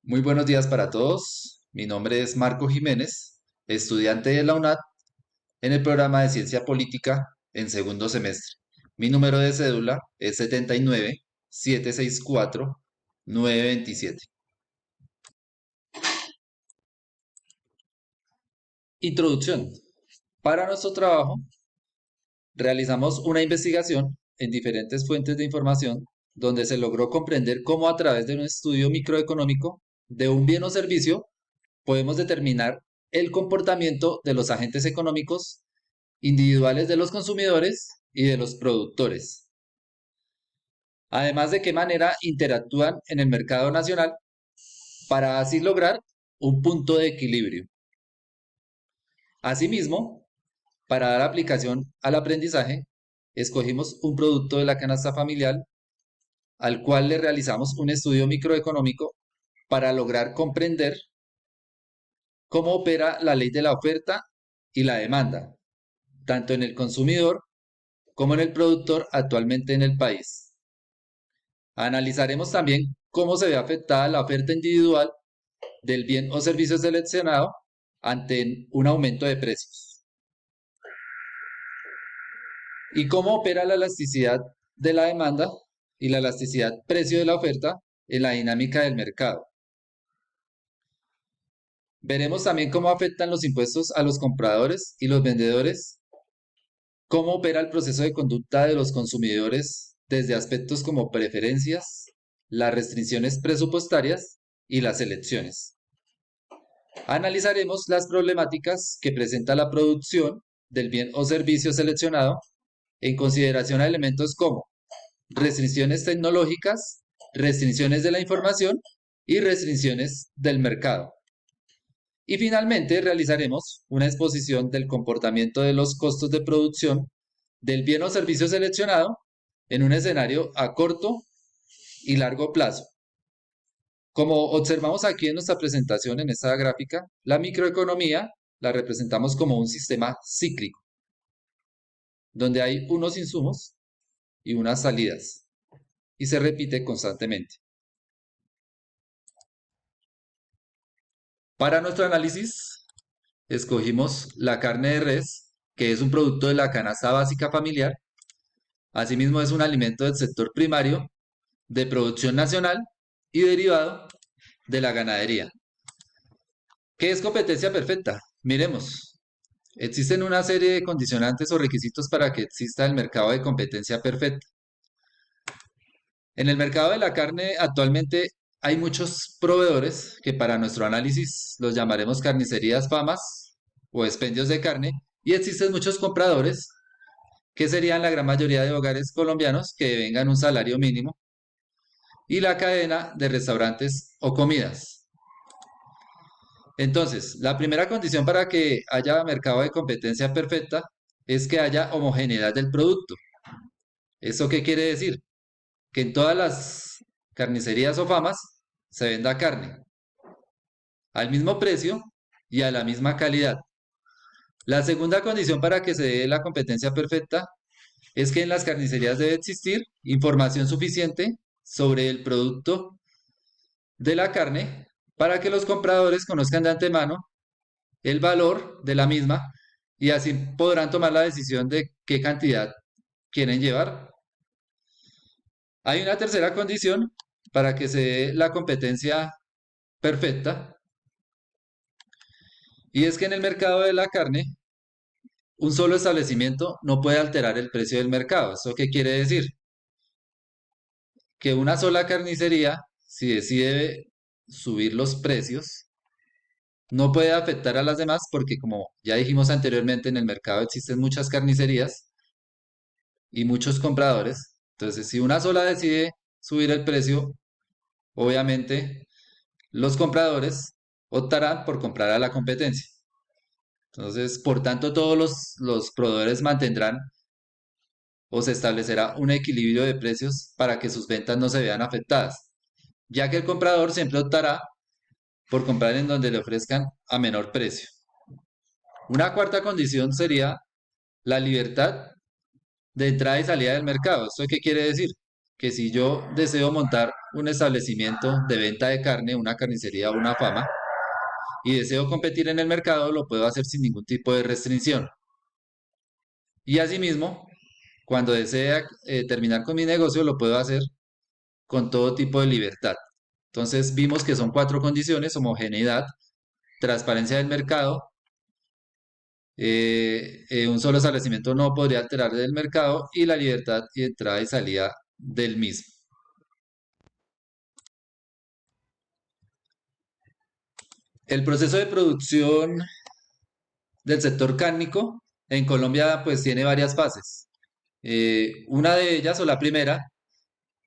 Muy buenos días para todos. Mi nombre es Marco Jiménez, estudiante de la UNAD en el programa de Ciencia Política en segundo semestre. Mi número de cédula es 79-764-927. Introducción. Para nuestro trabajo, realizamos una investigación en diferentes fuentes de información donde se logró comprender cómo a través de un estudio microeconómico de un bien o servicio podemos determinar el comportamiento de los agentes económicos individuales de los consumidores y de los productores, además de qué manera interactúan en el mercado nacional para así lograr un punto de equilibrio. Asimismo, para dar aplicación al aprendizaje, escogimos un producto de la canasta familiar al cual le realizamos un estudio microeconómico para lograr comprender cómo opera la ley de la oferta y la demanda, tanto en el consumidor como en el productor actualmente en el país. Analizaremos también cómo se ve afectada la oferta individual del bien o servicio seleccionado ante un aumento de precios y cómo opera la elasticidad de la demanda y la elasticidad precio de la oferta en la dinámica del mercado. Veremos también cómo afectan los impuestos a los compradores y los vendedores, cómo opera el proceso de conducta de los consumidores desde aspectos como preferencias, las restricciones presupuestarias y las elecciones. Analizaremos las problemáticas que presenta la producción del bien o servicio seleccionado en consideración a elementos como restricciones tecnológicas, restricciones de la información y restricciones del mercado. Y finalmente realizaremos una exposición del comportamiento de los costos de producción del bien o servicio seleccionado en un escenario a corto y largo plazo. Como observamos aquí en nuestra presentación en esta gráfica, la microeconomía la representamos como un sistema cíclico, donde hay unos insumos y unas salidas, y se repite constantemente. Para nuestro análisis, escogimos la carne de res, que es un producto de la canasta básica familiar. Asimismo, es un alimento del sector primario, de producción nacional y derivado de la ganadería. ¿Qué es competencia perfecta? Miremos. Existen una serie de condicionantes o requisitos para que exista el mercado de competencia perfecta. En el mercado de la carne actualmente hay muchos proveedores que para nuestro análisis los llamaremos carnicerías famas o expendios de carne y existen muchos compradores que serían la gran mayoría de hogares colombianos que devengan un salario mínimo y la cadena de restaurantes o comidas. Entonces, la primera condición para que haya mercado de competencia perfecta es que haya homogeneidad del producto. ¿Eso qué quiere decir? Que en todas las carnicerías o famas se venda carne al mismo precio y a la misma calidad. La segunda condición para que se dé la competencia perfecta es que en las carnicerías debe existir información suficiente sobre el producto de la carne para que los compradores conozcan de antemano el valor de la misma y así podrán tomar la decisión de qué cantidad quieren llevar. Hay una tercera condición para que se dé la competencia perfecta y es que en el mercado de la carne un solo establecimiento no puede alterar el precio del mercado. ¿Eso qué quiere decir? Que una sola carnicería, si decide subir los precios, no puede afectar a las demás porque como ya dijimos anteriormente, en el mercado existen muchas carnicerías y muchos compradores. Entonces, si una sola decide subir el precio, obviamente los compradores optarán por comprar a la competencia. Entonces, por tanto, todos los proveedores mantendrán o se establecerá un equilibrio de precios para que sus ventas no se vean afectadas, ya que el comprador siempre optará por comprar en donde le ofrezcan a menor precio. Una cuarta condición sería la libertad de entrada y salida del mercado. ¿Esto qué quiere decir? que si yo deseo montar un establecimiento de venta de carne, una carnicería o una fama, y deseo competir en el mercado, lo puedo hacer sin ningún tipo de restricción. Y asimismo, cuando desea terminar con mi negocio, lo puedo hacer con todo tipo de libertad. Entonces vimos que son cuatro condiciones: homogeneidad, transparencia del mercado, un solo establecimiento no podría alterar del mercado y la libertad y entrada y salida del mismo. El proceso de producción del sector cárnico en Colombia pues tiene varias fases. Una de ellas, o la primera,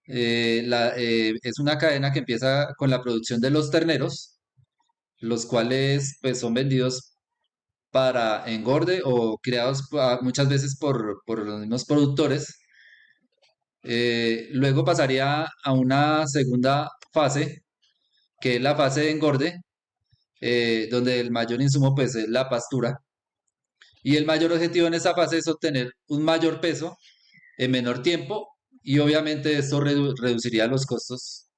es una cadena que empieza con la producción de los terneros, los cuales pues son vendidos para engorde o creados muchas veces por los mismos productores. Luego pasaría a una segunda fase, que es la fase de engorde, donde el mayor insumo pues es la pastura. Y el mayor objetivo en esa fase es obtener un mayor peso en menor tiempo y obviamente esto reduciría los costos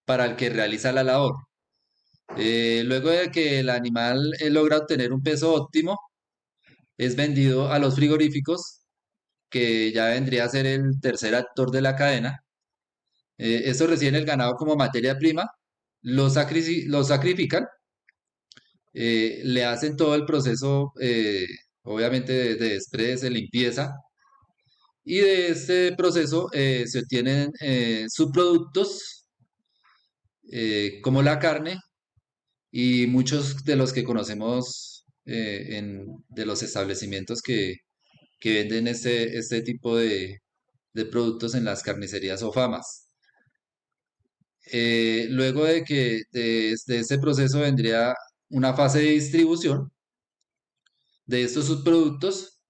para el que realiza la labor. Luego de que el animal logra obtener un peso óptimo, es vendido a los frigoríficos, que ya vendría a ser el tercer actor de la cadena. Estos reciben el ganado como materia prima, lo sacrifican, le hacen todo el proceso, obviamente, de despredes, de limpieza, y de este proceso se obtienen subproductos como la carne y muchos de los que conocemos de los establecimientos que venden este tipo de productos en las carnicerías o famas. Luego de este proceso vendría una fase de distribución de estos subproductos,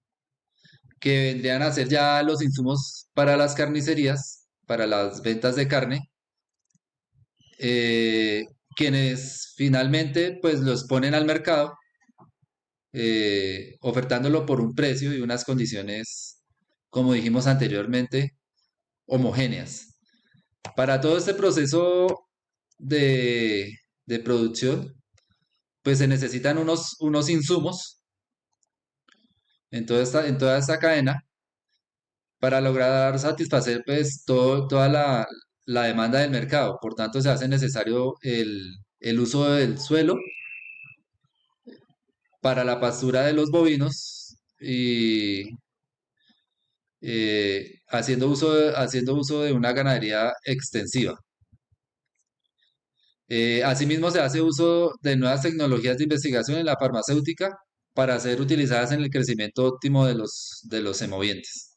que vendrían a ser ya los insumos para las carnicerías, para las ventas de carne, eh, quienes finalmente pues los ponen al mercado, ofertándolo por un precio y unas condiciones, como dijimos anteriormente, homogéneas. Para todo este proceso de, de producción, pues se necesitan unos insumos en toda esta cadena para lograr satisfacer pues toda la demanda del mercado. Por tanto, se hace necesario el uso del suelo para la pastura de los bovinos y haciendo uso de una ganadería extensiva. Asimismo, se hace uso de nuevas tecnologías de investigación en la farmacéutica para ser utilizadas en el crecimiento óptimo de los semovientes.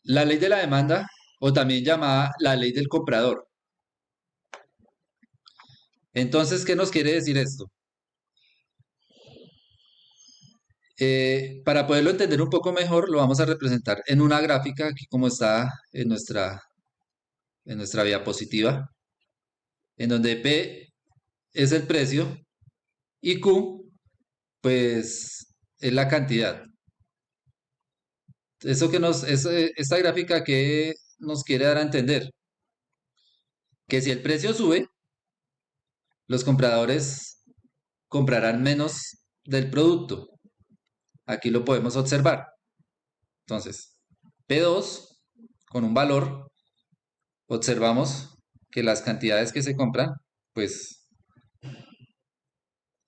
La ley de la demanda, o también llamada la ley del comprador. Entonces, ¿qué nos quiere decir esto? Para poderlo entender un poco mejor, lo vamos a representar en una gráfica, aquí como está en nuestra diapositiva, en donde P es el precio y Q, pues, es la cantidad. Esta gráfica que nos quiere dar a entender que si el precio sube, los compradores comprarán menos del producto. Aquí lo podemos observar. Entonces, P2 con un valor, observamos que las cantidades que se compran, pues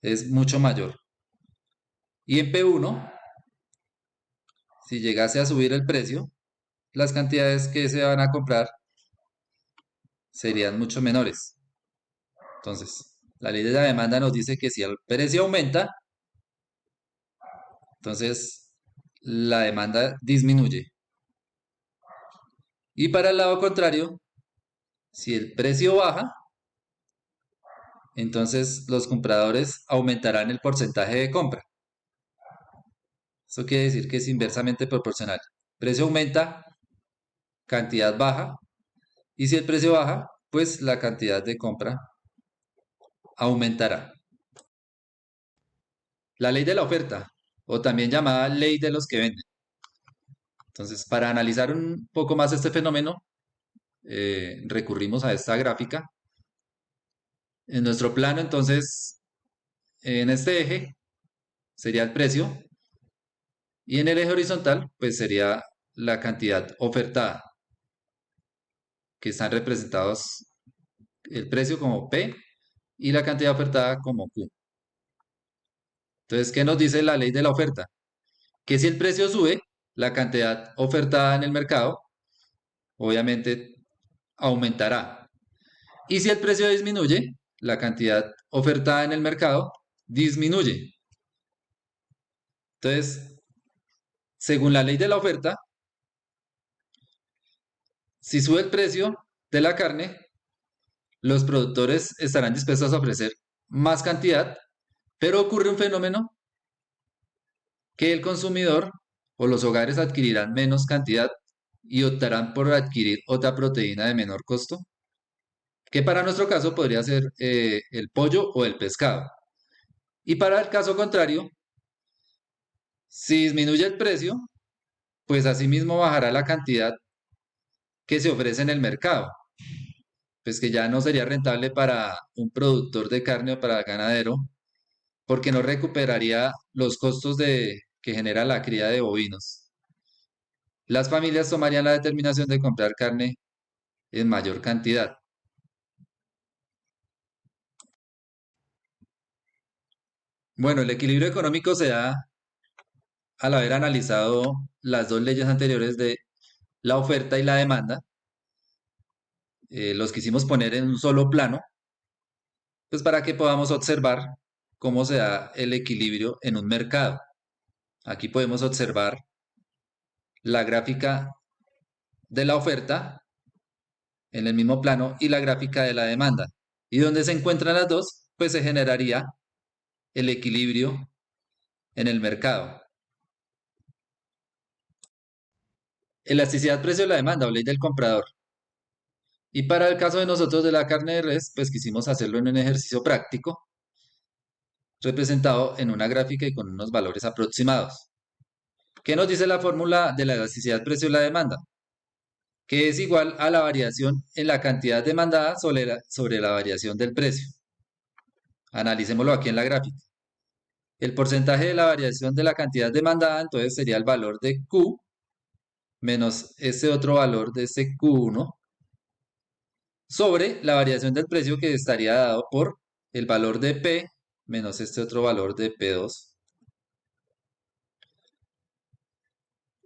es mucho mayor. Y en P1, si llegase a subir el precio, las cantidades que se van a comprar serían mucho menores. Entonces, la ley de la demanda nos dice que si el precio aumenta, entonces la demanda disminuye. Y para el lado contrario, si el precio baja, entonces los compradores aumentarán el porcentaje de compra. Eso quiere decir que es inversamente proporcional. Precio aumenta, cantidad baja, y si el precio baja, pues la cantidad de compra aumentará. La ley de la oferta, o también llamada ley de los que venden. Entonces, para analizar un poco más este fenómeno, recurrimos a esta gráfica. En nuestro plano, entonces, en este eje sería el precio y en el eje horizontal, pues sería la cantidad ofertada, que están representados el precio como P y la cantidad ofertada como Q. Entonces, ¿qué nos dice la ley de la oferta? Que si el precio sube, la cantidad ofertada en el mercado, obviamente, aumentará. Y si el precio disminuye, la cantidad ofertada en el mercado disminuye. Entonces, según la ley de la oferta, si sube el precio de la carne, los productores estarán dispuestos a ofrecer más cantidad, pero ocurre un fenómeno que el consumidor o los hogares adquirirán menos cantidad y optarán por adquirir otra proteína de menor costo, que para nuestro caso podría ser el pollo o el pescado. Y para el caso contrario, si disminuye el precio, pues asimismo bajará la cantidad que se ofrece en el mercado, pues que ya no sería rentable para un productor de carne o para el ganadero, porque no recuperaría los costos que genera la cría de bovinos. Las familias tomarían la determinación de comprar carne en mayor cantidad. Bueno, el equilibrio económico se da al haber analizado las dos leyes anteriores de la oferta y la demanda. Los quisimos poner en un solo plano, pues para que podamos observar cómo se da el equilibrio en un mercado. Aquí podemos observar la gráfica de la oferta en el mismo plano y la gráfica de la demanda. Y donde se encuentran las dos, pues se generaría el equilibrio en el mercado. Elasticidad precio de la demanda o ley del comprador. Y para el caso de nosotros de la carne de res, pues quisimos hacerlo en un ejercicio práctico, representado en una gráfica y con unos valores aproximados. ¿Qué nos dice la fórmula de la elasticidad precio de la demanda? Que es igual a la variación en la cantidad demandada sobre la variación del precio. Analicémoslo aquí en la gráfica. El porcentaje de la variación de la cantidad demandada, entonces sería el valor de Q menos este otro valor de este Q1 sobre la variación del precio que estaría dado por el valor de P menos este otro valor de P2.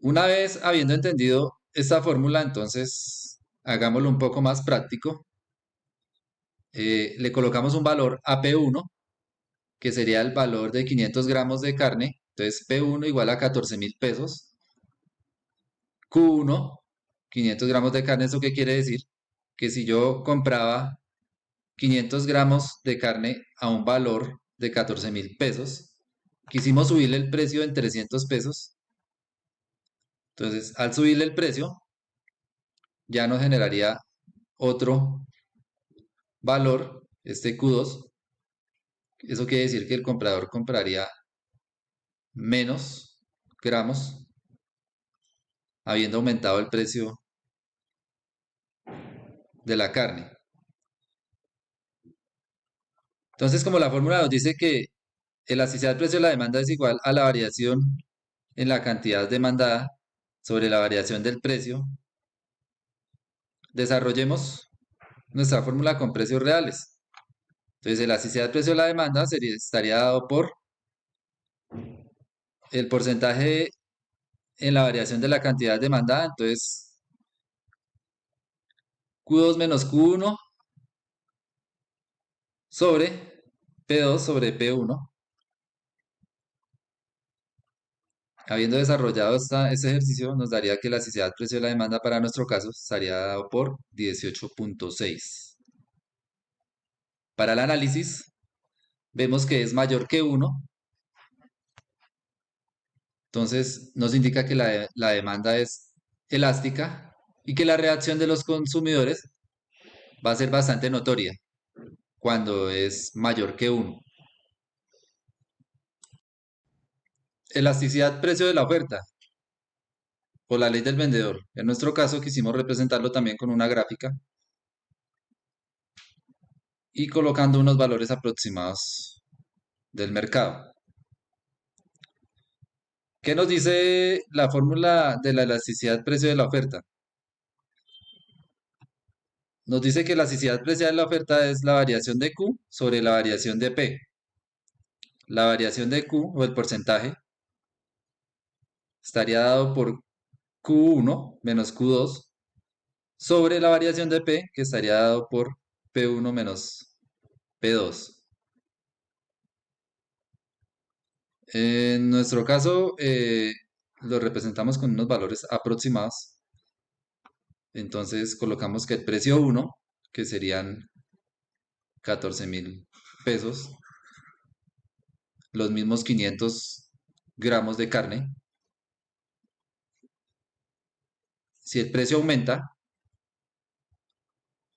Una vez habiendo entendido esta fórmula, entonces hagámoslo un poco más práctico. Le colocamos un valor a P1, que sería el valor de 500 gramos de carne. Entonces P1 igual a 14.000 pesos. Q1, 500 gramos de carne, ¿eso qué quiere decir? Que si yo compraba 500 gramos de carne a un valor de 14.000 pesos, quisimos subirle el precio en 300 pesos. Entonces, al subirle el precio, ya nos generaría otro valor, este Q2. Eso quiere decir que el comprador compraría menos gramos, habiendo aumentado el precio de la carne. Entonces, como la fórmula nos dice que elasticidad del precio de la demanda es igual a la variación en la cantidad demandada sobre la variación del precio, desarrollemos nuestra fórmula con precios reales. Entonces, elasticidad del precio de la demanda estaría dado por el porcentaje en la variación de la cantidad demandada. Entonces, Q2 menos Q1 sobre P2 sobre P1. Habiendo desarrollado este ejercicio, nos daría que la elasticidad del precio de la demanda para nuestro caso estaría dado por 18.6. Para el análisis, vemos que es mayor que 1, entonces nos indica que la demanda es elástica y que la reacción de los consumidores va a ser bastante notoria cuando es mayor que 1. Elasticidad precio de la oferta o la ley del vendedor. En nuestro caso quisimos representarlo también con una gráfica y colocando unos valores aproximados del mercado. ¿Qué nos dice la fórmula de la elasticidad precio de la oferta? Nos dice que la elasticidad precio de la oferta es la variación de Q sobre la variación de P. La variación de Q o el porcentaje estaría dado por Q1 menos Q2 sobre la variación de P que estaría dado por P1 menos P2. En nuestro caso, lo representamos con unos valores aproximados. Entonces colocamos que el precio uno, que serían 14.000 pesos, los mismos 500 gramos de carne. Si el precio aumenta,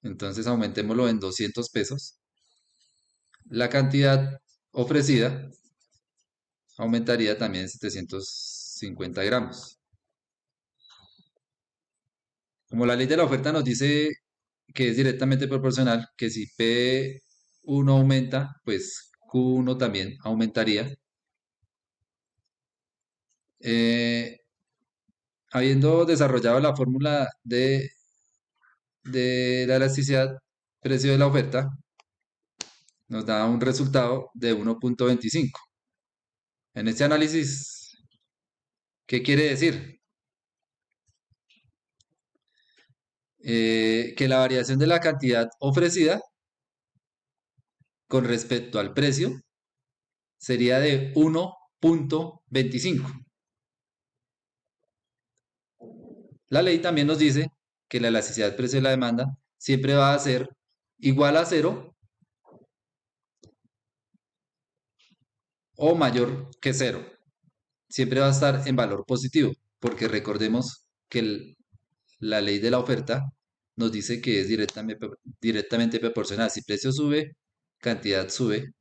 entonces aumentémoslo en 200 pesos. La cantidad ofrecida aumentaría también en 750 gramos. Como la ley de la oferta nos dice que es directamente proporcional, que si P1 aumenta, pues Q1 también aumentaría. Eh, Habiendo desarrollado la fórmula de la elasticidad precio de la oferta, nos da un resultado de 1.25. En este análisis, ¿qué quiere decir? Que la variación de la cantidad ofrecida con respecto al precio sería de 1.25. La ley también nos dice que la elasticidad precio de la demanda siempre va a ser igual a cero o mayor que cero. Siempre va a estar en valor positivo, porque recordemos que la ley de la oferta nos dice que es directamente proporcional. Si precio sube, cantidad sube.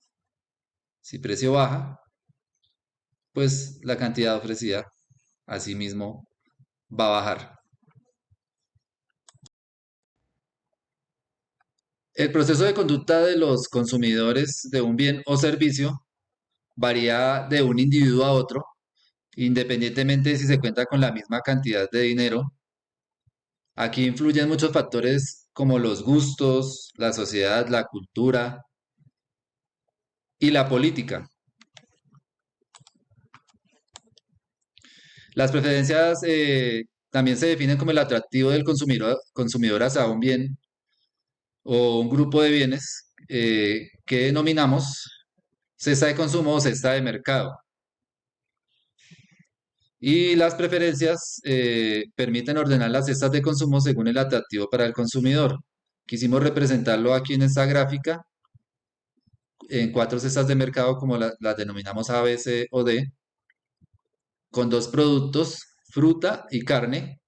Si precio baja, pues la cantidad ofrecida asimismo va a bajar. El proceso de conducta de los consumidores de un bien o servicio varía de un individuo a otro, independientemente de si se cuenta con la misma cantidad de dinero. Aquí influyen muchos factores como los gustos, la sociedad, la cultura y la política. Las preferencias también se definen como el atractivo del consumidor hacia un bien o un grupo de bienes que denominamos cesta de consumo o cesta de mercado. Y las preferencias permiten ordenar las cestas de consumo según el atractivo para el consumidor. Quisimos representarlo aquí en esta gráfica en cuatro cestas de mercado como las denominamos A, B, C o D, con dos productos, fruta y carne.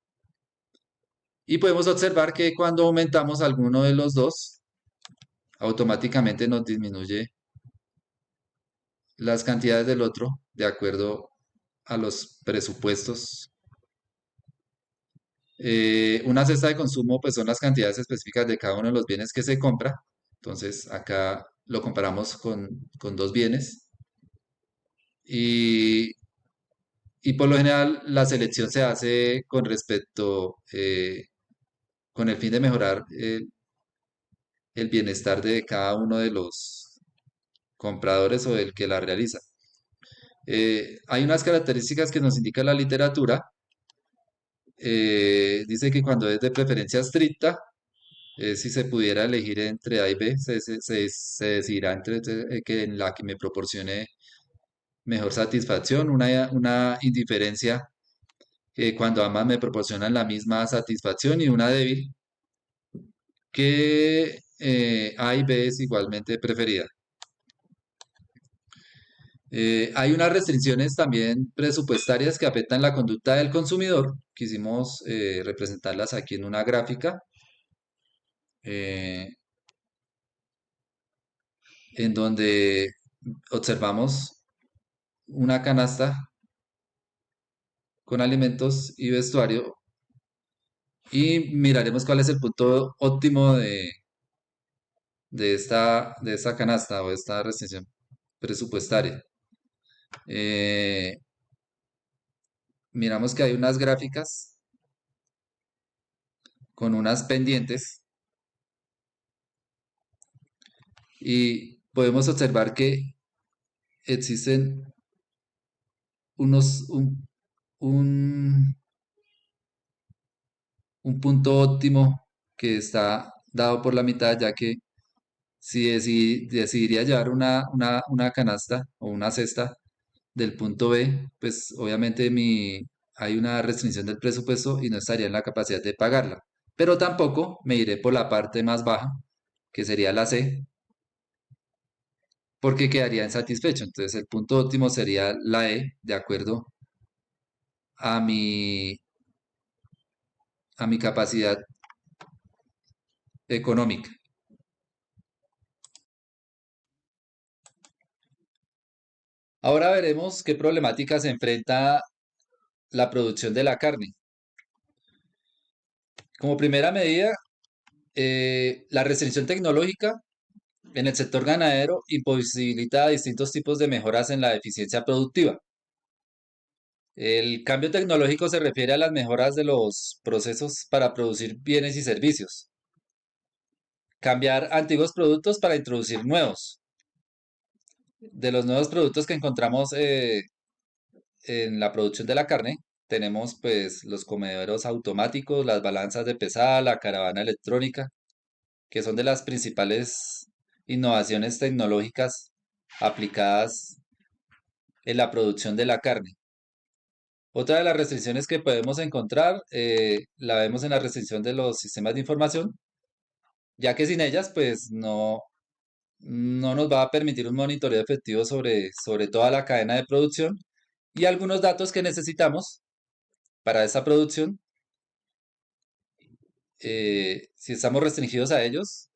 Y podemos observar que cuando aumentamos alguno de los dos, automáticamente nos disminuye las cantidades del otro de acuerdo a los presupuestos. Una cesta de consumo pues son las cantidades específicas de cada uno de los bienes que se compra. Entonces acá lo comparamos con dos bienes y, y por lo general la selección se hace con respecto, con el fin de mejorar el bienestar de cada uno de los compradores o del que la realiza. Hay unas características que nos indica la literatura. Dice que cuando es de preferencia estricta, si se pudiera elegir entre A y B, se decidirá entre que en la que me proporcione mejor satisfacción, una indiferencia cuando ambas me proporcionan la misma satisfacción y una débil que A y B es igualmente preferida. Hay unas restricciones también presupuestarias que afectan la conducta del consumidor. Quisimos representarlas aquí en una gráfica eh, en donde observamos una canasta con alimentos y vestuario y miraremos cuál es el punto óptimo de esta canasta o de esta restricción presupuestaria. Eh, Miramos que hay unas gráficas con unas pendientes y podemos observar que existen unos, un, un punto óptimo que está dado por la mitad, ya que si decidiría llevar una canasta o una cesta del punto B, pues obviamente hay una restricción del presupuesto y no estaría en la capacidad de pagarla. Pero tampoco me iré por la parte más baja, que sería la C, porque quedaría insatisfecho. Entonces el punto óptimo sería la E, de acuerdo a a mi capacidad económica. Ahora veremos qué problemática se enfrenta la producción de la carne. Como primera medida, la restricción tecnológica en el sector ganadero imposibilita distintos tipos de mejoras en la eficiencia productiva. El cambio tecnológico se refiere a las mejoras de los procesos para producir bienes y servicios. Cambiar antiguos productos para introducir nuevos. De los nuevos productos que encontramos en la producción de la carne, tenemos pues los comederos automáticos, las balanzas de pesada, la caravana electrónica, que son de las principales innovaciones tecnológicas aplicadas en la producción de la carne. Otra de las restricciones que podemos encontrar la vemos en la restricción de los sistemas de información, ya que sin ellas pues no nos va a permitir un monitoreo efectivo sobre toda la cadena de producción y algunos datos que necesitamos para esa producción. Si estamos restringidos a ellos,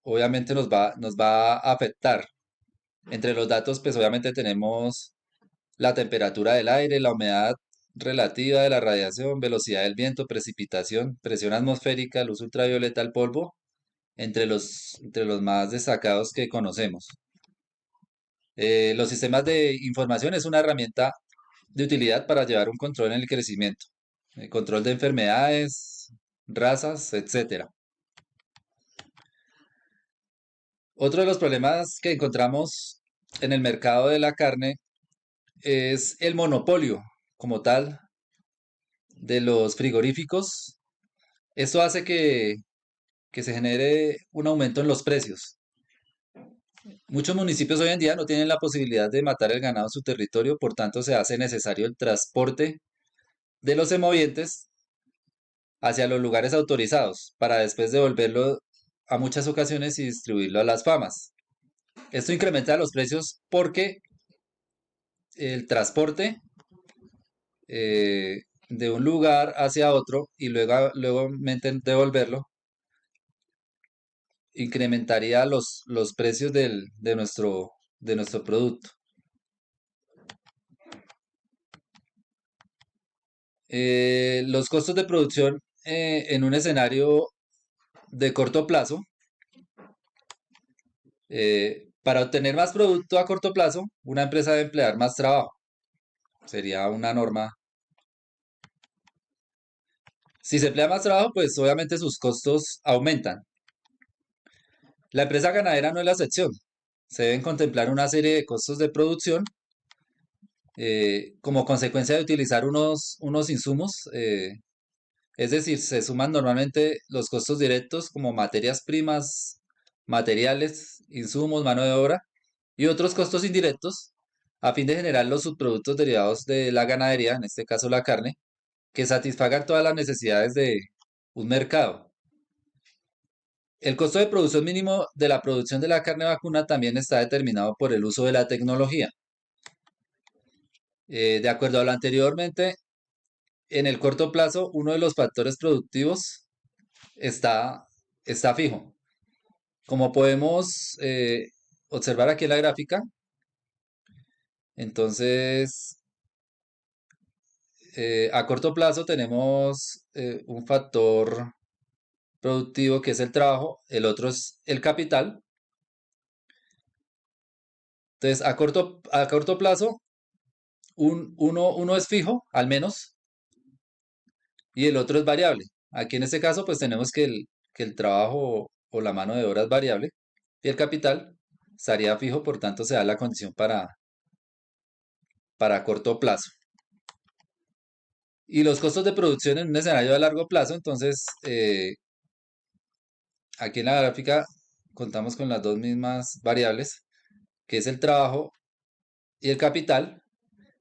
obviamente nos va a afectar. Entre los datos, pues obviamente tenemos la temperatura del aire, la humedad relativa de la radiación, velocidad del viento, precipitación, presión atmosférica, luz ultravioleta, el polvo, entre los más destacados que conocemos. Los sistemas de información es una herramienta de utilidad para llevar un control en el crecimiento, control de enfermedades, razas, etcétera. Otro de los problemas que encontramos en el mercado de la carne es el monopolio como tal de los frigoríficos. Esto hace que se genere un aumento en los precios. Muchos municipios hoy en día no tienen la posibilidad de matar el ganado en su territorio, por tanto se hace necesario el transporte de los semovientes hacia los lugares autorizados para después devolverlo a muchas ocasiones y distribuirlo a las famas. Esto incrementa los precios porque el transporte de un lugar hacia otro y luego devolverlo incrementaría los precios de nuestro producto. Los costos de producción en un escenario de corto plazo, para obtener más producto a corto plazo, una empresa debe emplear más trabajo. Sería una norma. Si se emplea más trabajo, pues obviamente sus costos aumentan. La empresa ganadera no es la excepción. Se deben contemplar una serie de costos de producción como consecuencia de utilizar unos insumos, es decir, se suman normalmente los costos directos como materias primas, materiales, insumos, mano de obra y otros costos indirectos a fin de generar los subproductos derivados de la ganadería, en este caso la carne, que satisfagan todas las necesidades de un mercado. El costo de producción mínimo de la producción de la carne vacuna también está determinado por el uso de la tecnología. De acuerdo a lo anteriormente, en el corto plazo, uno de los factores productivos está, está fijo. Como podemos observar aquí en la gráfica, entonces A corto plazo tenemos un factor productivo que es el trabajo, el otro es el capital. Entonces, a corto plazo, uno es fijo, al menos, y el otro es variable. Aquí en este caso, pues tenemos que el trabajo o la mano de obra es variable y el capital estaría fijo, por tanto se da la condición para corto plazo. Y los costos de producción en un escenario de largo plazo, entonces, aquí en la gráfica contamos con las dos mismas variables, que es el trabajo y el capital,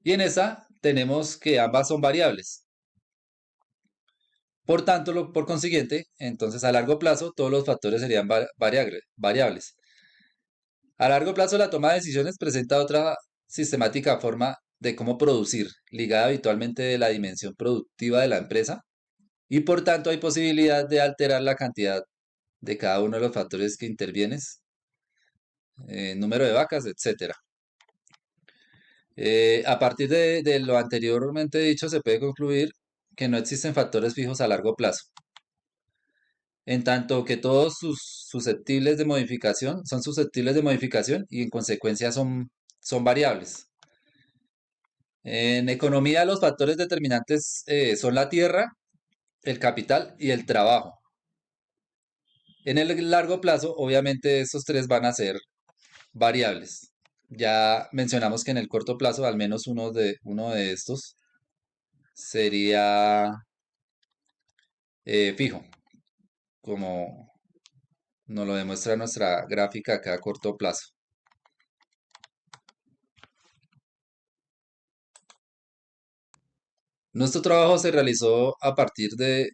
y en esta tenemos que ambas son variables. Por tanto, por consiguiente, entonces a largo plazo todos los factores serían variables. A largo plazo la toma de decisiones presenta otra sistemática forma de cómo producir, ligada habitualmente de la dimensión productiva de la empresa, y por tanto hay posibilidad de alterar la cantidad de cada uno de los factores que intervienes, número de vacas, etcétera. A partir de lo anteriormente dicho, se puede concluir que no existen factores fijos a largo plazo, en tanto que todos sus susceptibles de modificación son susceptibles de modificación y en consecuencia son variables. En economía los factores determinantes son la tierra, el capital y el trabajo. En el largo plazo, obviamente, estos tres van a ser variables. Ya mencionamos que en el corto plazo, al menos uno de estos sería fijo, como nos lo demuestra nuestra gráfica acá a corto plazo. Nuestro trabajo se realizó a partir de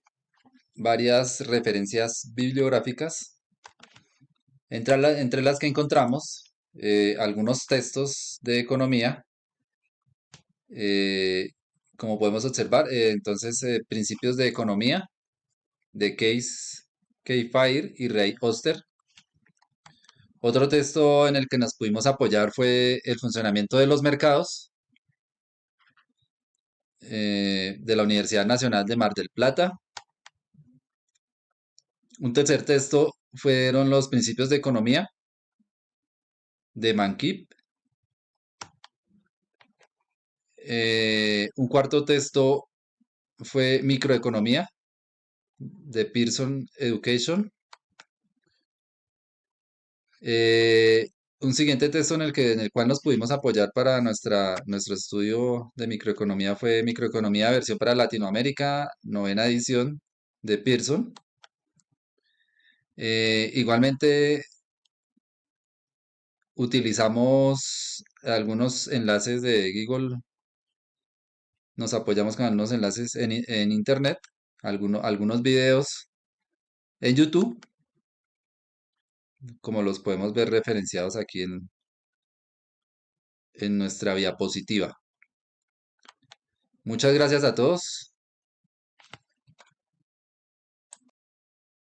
varias referencias bibliográficas, entre las que encontramos algunos textos de economía, eh, como podemos observar, entonces Principios de Economía de Fire y Ray Oster. Otro texto en el que nos pudimos apoyar fue El funcionamiento de los mercados de la Universidad Nacional de Mar del Plata. Un tercer texto fueron Los Principios de Economía de Mankip. Un cuarto texto fue Microeconomía de Pearson Education. Eh, un siguiente texto en el cual nos pudimos apoyar para nuestro estudio de microeconomía fue Microeconomía versión para Latinoamérica, novena edición de Pearson. Igualmente utilizamos algunos enlaces de Google, nos apoyamos con algunos enlaces en Internet, algunos videos en YouTube, como los podemos ver referenciados aquí en nuestra diapositiva. Muchas gracias a todos.